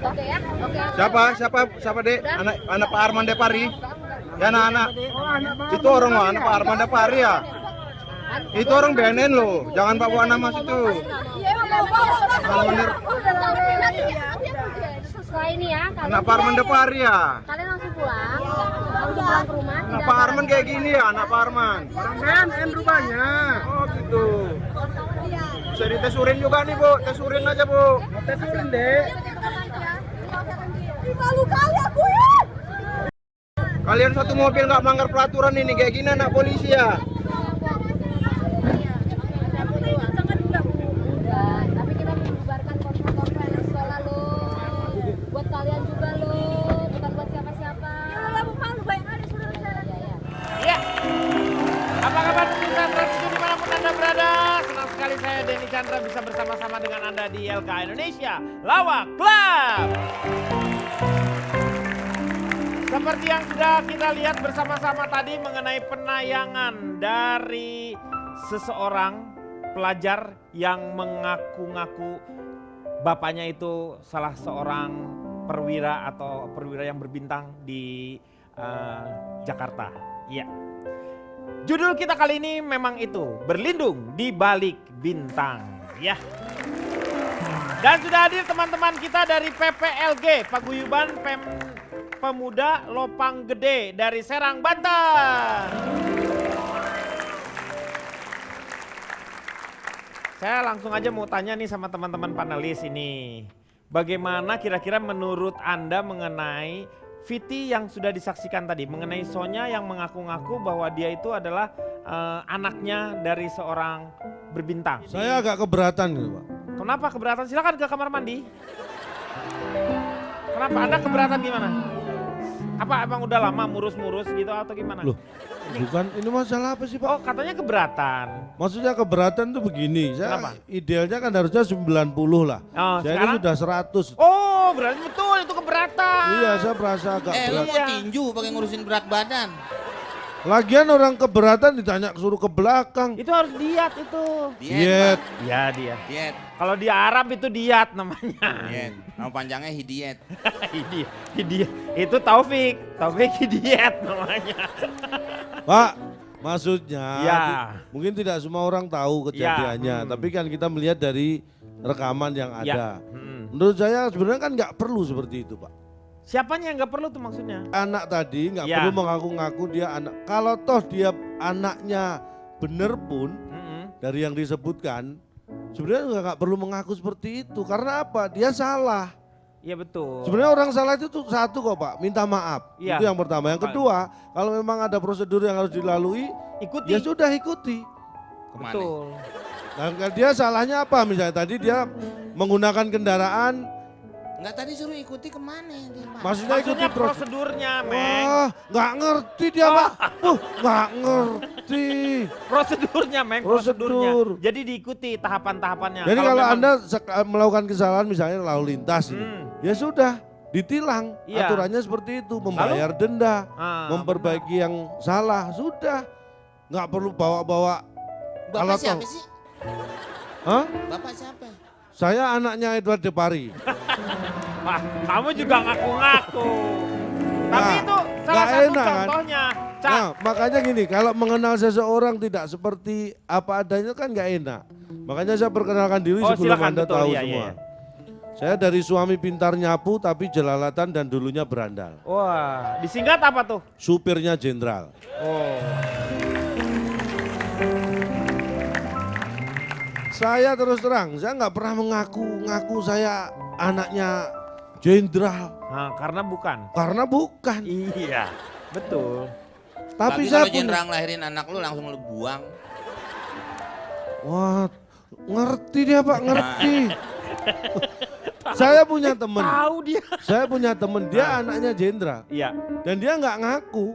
Oke ya, oke. Siapa dek? Anak Pak Arman Depari. Ya anak. Itu orang loh, anak Pak Arman Depari ya. Itu orang BNN loh, jangan bawa nama situ. Setelah ini ya, Anak Pak Arman Depari ya. kalian langsung pulang ke rumah. Anak Pak Arman kayak gini ya, anak Pak Arman. Orang BNN rupanya. Oh gitu. Bisa ditesurin juga nih Bu, tesurin aja Bu. Tesurin deh. Malu kali aku ya. Kalian satu mobil nggak melanggar peraturan ini, kayak gini anak polisi ya. Tapi kita membubarkan kontra-kontra anak sekolah loh. Buat kalian juga loh, bukan buat siapa-siapa. Ya lalu malu banyak ada saudara-saudara. Ya. Apa kabar pemirsa Trans7 dimanapun Anda berada? Senang sekali saya Denny Chandra bisa bersama-sama dengan Anda di LKA Indonesia Lawak Club. Seperti yang sudah kita lihat bersama-sama tadi mengenai penayangan dari seseorang pelajar yang mengaku-ngaku bapaknya itu salah seorang perwira atau perwira yang berbintang di Jakarta. Iya. Judul kita kali ini memang itu, berlindung di balik bintang. Ya. Dan sudah hadir teman-teman kita dari PPLG, Paguyuban Pemuda Lopang Gede dari Serang, Banten. Saya langsung aja mau tanya nih sama teman-teman panelis ini. Bagaimana kira-kira menurut Anda mengenai Viti yang sudah disaksikan tadi, mengenai Sonya yang mengaku-ngaku bahwa dia itu adalah anaknya dari seorang berbintang. Saya agak keberatan gitu Pak. Kenapa keberatan? Silakan ke kamar mandi. Kenapa Anda keberatan gimana? Apa emang udah lama murus-murus gitu atau gimana? Loh, bukan ini masalah apa sih Pak? Oh katanya keberatan. Maksudnya keberatan tuh begini, Kenapa? saya idealnya kan harusnya 90 lah. Oh, Saya sekarang? ini sudah 100. Oh berarti betul itu keberatan. Iya saya merasa agak Lu berat. mau tinju pakai ngurusin berat badan. Lagian orang keberatan ditanya suruh ke belakang. Itu harus diet itu. Diet. Pak. Ya diet. Diet. Kalau di Arab itu diet namanya. Diet. Nama panjangnya hidiet. Hidiet. Itu Taufik Hidiet namanya. Pak, maksudnya Ya. mungkin tidak semua orang tahu kejadiannya. Tapi kan kita melihat dari rekaman yang ada. Menurut saya sebenarnya kan nggak perlu seperti itu Pak. Siapanya yang nggak perlu tuh maksudnya? Anak tadi nggak Ya. perlu mengaku-ngaku dia anak. Kalau toh dia anaknya bener pun dari yang disebutkan, sebenarnya nggak perlu mengaku seperti itu. Karena apa? Dia salah. Iya betul. Sebenarnya orang salah itu tuh satu kok Pak, minta maaf. Iya. Itu yang pertama. Yang kedua, kalau memang ada prosedur yang harus dilalui, Ikuti. ya sudah ikuti. Kemana? Betul. Nah, dia salahnya apa? Misalnya tadi dia menggunakan kendaraan, Enggak tadi suruh ikuti kemana dia, Pak? maksudnya ikuti Maksudnya prosedur. prosedurnya, Meng. Wah, nggak ngerti dia Pak. Nggak ngerti. Prosedurnya, Meng. Prosedur. Prosedurnya. Jadi diikuti tahapan-tahapannya. Jadi kalau memang- Anda melakukan kesalahan misalnya lalu lintas, ini, ya sudah ditilang. Iya. Aturannya seperti itu, membayar denda, Ah, memperbaiki yang salah, sudah. Nggak perlu bawa-bawa. Bapak Kalau siapa toh- sih? Hah? Bapak siapa? Saya anaknya Edward Depari. Wah, kamu juga ngaku-ngaku. Tapi Nah, itu salah nggak satu enak, kan? contohnya. Cak. Nah, makanya gini, kalau mengenal seseorang tidak seperti apa adanya kan nggak enak. Makanya saya perkenalkan diri Oh, sebelum silakan, Anda betul, tahu iya, semua. iya. Saya dari suami pintar nyapu tapi jelalatan dan dulunya berandal. Wah, disingkat apa tuh? Supirnya jenderal. Oh. Saya terus terang, saya nggak pernah ngaku saya anaknya jenderal. Nah, karena bukan. Karena bukan. Iya, betul. Tapi Lagi saya kalau punya, jenderal ngelahirin anak lu langsung lu buang. wah, ngerti dia Pak, ngerti. Saya punya temen, Tahu dia. saya punya temen, dia anaknya jenderal. Iya, Dan dia nggak ngaku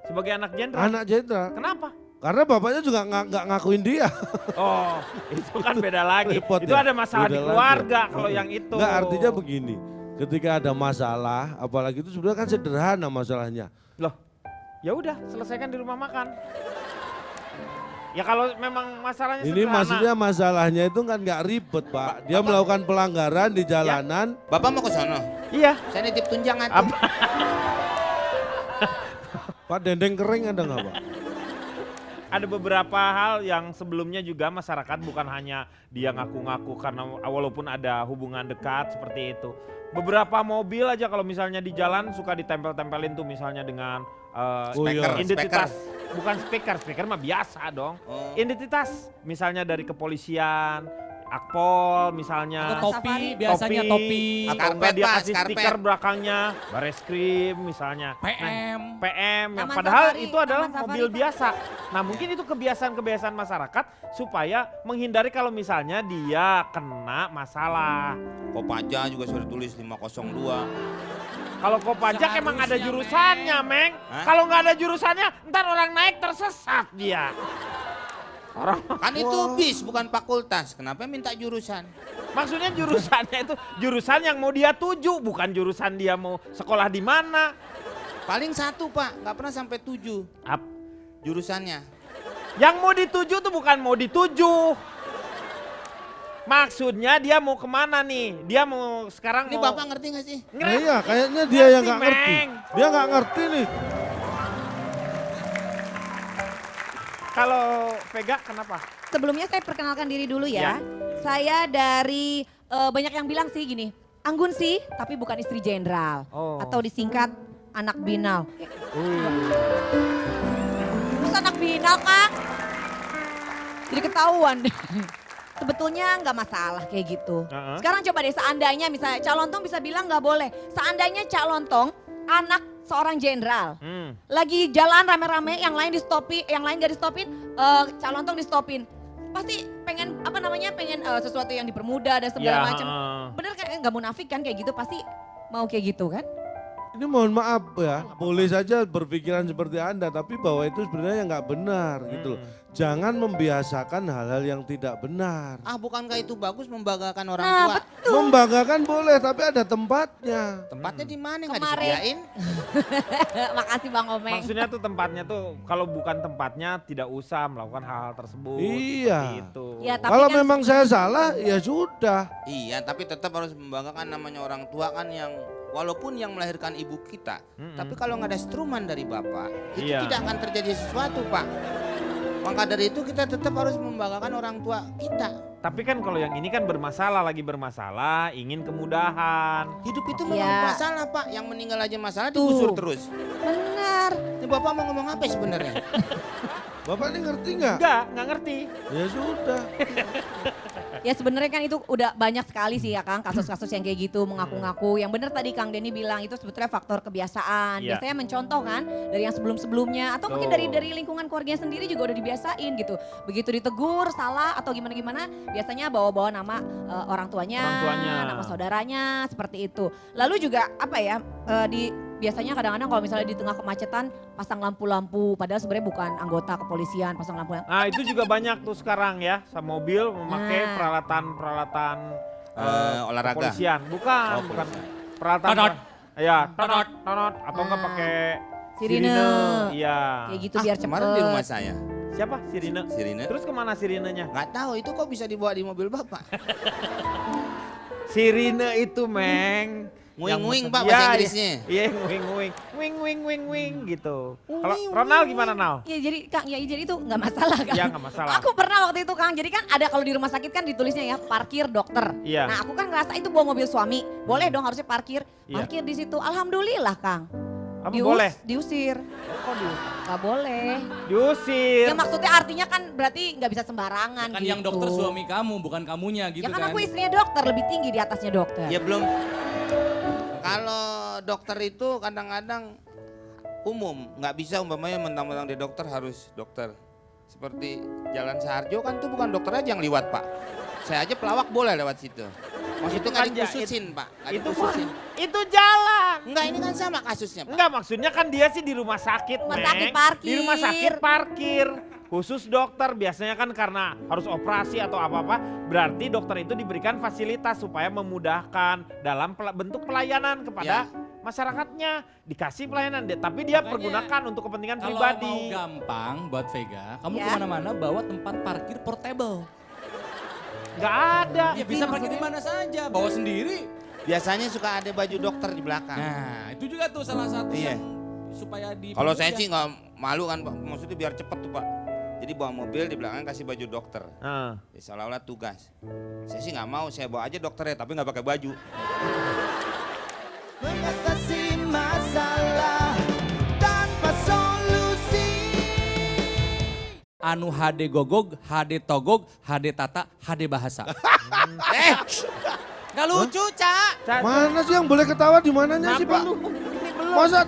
sebagai anak jenderal. anak jenderal. Kenapa? Karena bapaknya juga nggak ngakuin dia. Oh, itu kan beda lagi. Repot Itu ya? ada masalah Beda di lagi. keluarga kalau yang itu. Nggak, artinya begini, ketika ada masalah, apalagi itu sebenarnya kan sederhana masalahnya. Loh, ya udah selesaikan di rumah makan. Ya kalau memang masalahnya Ini sederhana. maksudnya masalahnya itu kan nggak ribet Pak. Dia melakukan pelanggaran di jalanan. Bapak mau ke sono? Iya. Saya nitip tunjangan. Apa? Pak dendeng kering ada nggak Pak? Ada beberapa hal yang sebelumnya juga masyarakat bukan hanya dia ngaku-ngaku karena walaupun ada hubungan dekat seperti itu. Beberapa mobil aja kalau misalnya di jalan suka ditempel-tempelin tuh misalnya dengan Speaker, identitas. Bukan speaker mah biasa dong. Oh. Identitas misalnya dari kepolisian, Akpol misalnya. Atau topi, biasanya topi. Atau enggak Karpet, dia Pak, kasih karpet. stiker belakangnya, Bareskrim misalnya. PM. PM yang Taman padahal Safari, itu adalah Taman Safari, mobil Pak. biasa. Nah mungkin itu kebiasaan-kebiasaan masyarakat supaya menghindari kalau misalnya dia kena masalah. Kopaja juga sudah tulis 502. Kalau Kopajak emang ada Seharusnya, jurusannya, Meng. Hah? Kalau nggak ada jurusannya, ntar orang naik tersesat dia. Orang Kan itu bis bukan fakultas. Kenapa minta jurusan? maksudnya jurusannya itu jurusan yang mau dia tuju, bukan jurusan dia mau sekolah di mana. Paling 1 Pak, nggak pernah sampai 7 jurusannya. Yang mau dituju tuh bukan mau dituju. Maksudnya dia mau kemana nih? Dia mau sekarang Ini mau Bapak ngerti nggak sih? Nah, iya kayaknya dia yang nggak Ngerti, ngerti. Meng. Dia nggak ngerti nih. Kalau Vega kenapa? Sebelumnya saya perkenalkan diri dulu Ya. ya. Saya dari banyak yang bilang sih gini, Anggun sih tapi bukan istri jenderal. Oh. Atau disingkat anak binal. Terus anak binal Kang? Jadi ketahuan deh. Sebetulnya nggak masalah kayak gitu. Sekarang coba deh seandainya misalnya Cak Lontong bisa bilang nggak boleh. Seandainya Cak Lontong anak seorang jenderal. Lagi jalan rame-rame yang lain di stopin, yang lain gak di stopin, Cak Lontong di stopin. Pasti pengen apa namanya pengen sesuatu yang dipermudah dan segala Ya, macam. Bener kan nggak munafik kan kayak gitu pasti mau kayak gitu kan? Ini mohon maaf ya, boleh saja berpikiran seperti Anda, tapi bahwa itu sebenarnya nggak benar gitu loh. Jangan membiasakan hal-hal yang tidak benar. Ah bukankah itu bagus membanggakan orang Nah tua? betul. Membanggakan boleh, tapi ada tempatnya. Tempatnya di mana nggak Kemarin. disediain? Makasih Bang Omeng. Maksudnya tuh tempatnya tuh kalau bukan tempatnya tidak usah melakukan hal-hal tersebut. Iya. Seperti itu. Ya, tapi Kalau kan memang saya salah, ya sudah. Iya, tapi tetap harus membanggakan namanya orang tua kan yang walaupun yang melahirkan ibu kita, tapi kalau nggak ada struman dari bapak, itu Iya. tidak akan terjadi sesuatu Pak. Maka dari itu kita tetap harus membanggakan orang tua kita. Tapi kan kalau yang ini kan lagi bermasalah, ingin kemudahan. Hidup itu Iya. memang masalah Pak, yang meninggal aja masalah digusur terus. benar. Ini bapak mau ngomong apa sebenarnya? Bapak ini ngerti nggak? Nggak ngerti. Ya sudah. Ya sebenarnya kan itu udah banyak sekali sih ya Kang kasus-kasus yang kayak gitu mengaku-ngaku. Yang benar tadi Kang Denny bilang itu sebetulnya faktor kebiasaan. Iya. Biasanya mencontoh kan dari yang sebelum-sebelumnya atau mungkin Betul. dari lingkungan keluarganya sendiri juga udah dibiasain gitu. Begitu ditegur salah atau gimana-gimana biasanya bawa-bawa nama orang tuanya, nama saudaranya seperti itu. Lalu juga apa ya biasanya kadang-kadang kalau misalnya di tengah kemacetan pasang lampu-lampu padahal sebenarnya bukan anggota kepolisian pasang lampu. Nah itu juga banyak tuh sekarang ya, sama mobil memakai Nah. peralatan Olahraga. kepolisian. Bukan, Oh, bukan kepolisian. peralatan. Tonot. Ya, tonot, atau enggak Nah. pakai Sirine. Iya. Kayak gitu biar cepet. Kemarin di rumah saya, Siapa? Sirine. sirine. Terus kemana sirinenya? Nggak tahu itu kok bisa dibawa di mobil bapak. Sirine itu, Meng. Nguing-nguing, Yang- Pak, Iya, bahasa iya. Inggrisnya. Iya, nguing-nguing. Wing gitu. Kalau Wing, Ronald wing, gimana, Nal? Ya jadi Kang, ya jadi itu nggak masalah kan? Iya, nggak masalah. Aku pernah waktu itu Kang, jadi kan ada kalau di rumah sakit kan ditulisnya ya parkir dokter. Iya. Nah aku kan ngerasa itu bawa mobil suami, boleh dong harusnya parkir. Iya. Parkir di situ, alhamdulillah Kang. Apa boleh? Diusir, Kok nggak boleh. diusir? Ya maksudnya artinya kan berarti nggak bisa sembarangan Kan gitu. yang dokter suami kamu, bukan kamunya gitu Ya kan. kan aku istrinya dokter, lebih tinggi di atasnya dokter. Ya belum. Kalau dokter itu kadang-kadang umum, nggak bisa umpamanya mentang-mentang dia dokter harus dokter. Seperti Jalan Saharjo kan tuh bukan dokter aja yang liwat Pak. Saya aja pelawak boleh lewat situ. Maksudnya Itu nggak kan dikhususin Pak, nggak Itu dikhususin. itu jalan. Enggak, ini kan sama kasusnya Pak. Enggak, maksudnya kan dia sih di rumah sakit, Rumah Neng. sakit parkir. Di rumah sakit parkir. Khusus dokter biasanya kan karena harus operasi atau apa-apa, berarti dokter itu diberikan fasilitas supaya memudahkan dalam bentuk pelayanan kepada masyarakatnya. Dikasih pelayanan, tapi dia Makanya, pergunakan untuk kepentingan Kalau pribadi. mau gampang buat Vega, kamu Ya. kemana-mana bawa tempat parkir portable. Enggak ada. Ya bisa parkir di mana saja, bawa sendiri. Biasanya suka ada baju dokter di belakang. Nah, itu juga tuh salah satu Iya. yang supaya di Kalau saya sih nggak malu kan Pak, maksudnya biar cepet tuh Pak. Jadi bawa mobil di belakang kasih baju dokter. Ya, seolah-olah tugas. Saya sih nggak mau, saya bawa aja dokternya tapi nggak pakai baju. Mengatasi masalah tanpa solusi. anu HD gogog, HD togog, HD tata, HD bahasa. Gak lucu, Cak. Mana sih yang boleh ketawa di mananya sih Pak? Masa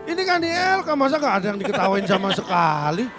ini kan di LK, masa gak ada yang diketawain sama sekali?